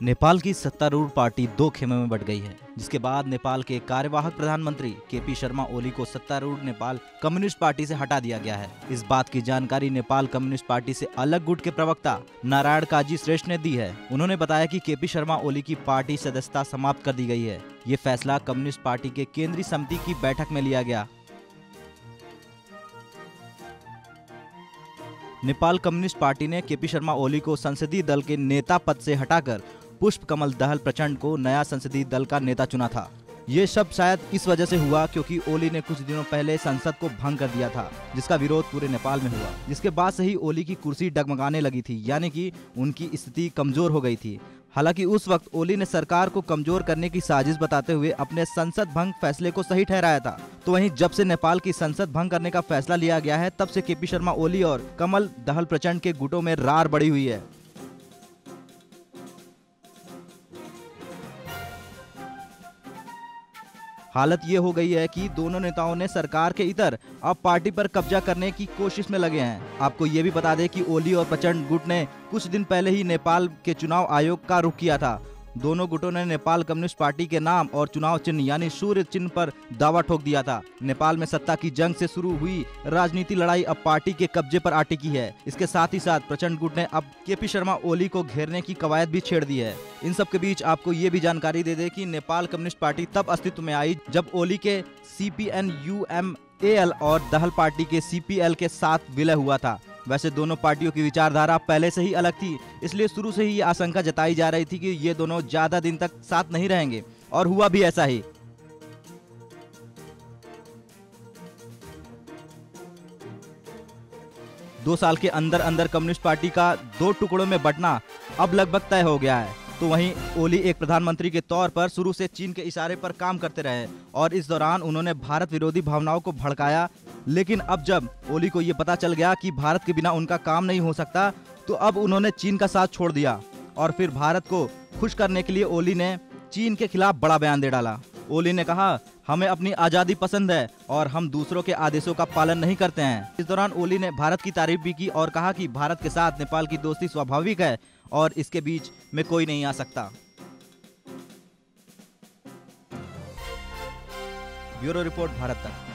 नेपाल की सत्तारूढ़ पार्टी दो खेमे में बट गई है, जिसके बाद नेपाल के कार्यवाहक प्रधानमंत्री केपी शर्मा ओली को सत्तारूढ़ नेपाल कम्युनिस्ट पार्टी से हटा दिया गया है। इस बात की जानकारी नेपाल कम्युनिस्ट पार्टी से अलग गुट के प्रवक्ता नारायण काजी श्रेष्ठ ने दी है। उन्होंने बताया कि केपी शर्मा ओली की पार्टी सदस्यता समाप्त कर दी गई है। ये फैसला कम्युनिस्ट पार्टी के केंद्रीय समिति की बैठक में लिया गया। नेपाल कम्युनिस्ट पार्टी ने केपी शर्मा ओली को संसदीय दल के नेता पद से हटाकर पुष्प कमल दहल प्रचंड को नया संसदीय दल का नेता चुना था। ये सब शायद इस वजह से हुआ क्योंकि ओली ने कुछ दिनों पहले संसद को भंग कर दिया था, जिसका विरोध पूरे नेपाल में हुआ, जिसके बाद से ही ओली की कुर्सी डगमगाने लगी थी, यानी कि उनकी स्थिति कमजोर हो गई थी। हालांकि उस वक्त ओली ने सरकार को कमजोर करने की साजिश बताते हुए अपने संसद भंग फैसले को सही ठहराया था। तो वहीं जब से नेपाल की संसद भंग करने का फैसला लिया गया है, तब से केपी शर्मा ओली और कमल दहल प्रचंड के गुटों में रार बढ़ी हुई है। हालत ये हो गई है कि दोनों नेताओं ने सरकार के इतर अब पार्टी पर कब्जा करने की कोशिश में लगे हैं। आपको ये भी बता दें कि ओली और प्रचंड गुट ने कुछ दिन पहले ही नेपाल के चुनाव आयोग का रुख किया था। दोनों गुटों ने नेपाल कम्युनिस्ट पार्टी के नाम और चुनाव चिन्ह यानी सूर्य चिन्ह पर दावा ठोक दिया था। नेपाल में सत्ता की जंग से शुरू हुई राजनीति लड़ाई अब पार्टी के कब्जे पर आ टिकी है। इसके साथ ही साथ प्रचंड गुट ने अब केपी शर्मा ओली को घेरने की कवायद भी छेड़ दी है। इन सब के बीच आपको ये भी जानकारी दे दे कि नेपाल कम्युनिस्ट पार्टी तब अस्तित्व में आई जब ओली के CPN-UMAL और दहल पार्टी के CPL के साथ विलय हुआ था। वैसे दोनों पार्टियों की विचारधारा पहले से ही अलग थी, इसलिए शुरू से ही ये आशंका जताई जा रही थी कि ये दोनों ज्यादा दिन तक साथ नहीं रहेंगे, और हुआ भी ऐसा ही। दो साल के अंदर अंदर कम्युनिस्ट पार्टी का दो टुकड़ों में बंटना अब लगभग तय हो गया है। तो वहीं ओली एक प्रधानमंत्री के तौर पर शुरू से चीन के इशारे पर काम करते रहे और इस दौरान उन्होंने भारत विरोधी भावनाओं को भड़काया। लेकिन अब जब ओली को ये पता चल गया कि भारत के बिना उनका काम नहीं हो सकता, तो अब उन्होंने चीन का साथ छोड़ दिया और फिर भारत को खुश करने के लिए ओली ने चीन के खिलाफ बड़ा बयान दे डाला। ओली ने कहा, हमें अपनी आज़ादी पसंद है और हम दूसरों के आदेशों का पालन नहीं करते हैं। इस दौरान ओली ने भारत की तारीफ भी की और कहा कि भारत के साथ नेपाल की दोस्ती स्वाभाविक है और इसके बीच में कोई नहीं आ सकता। ब्यूरो रिपोर्ट, भारत तक।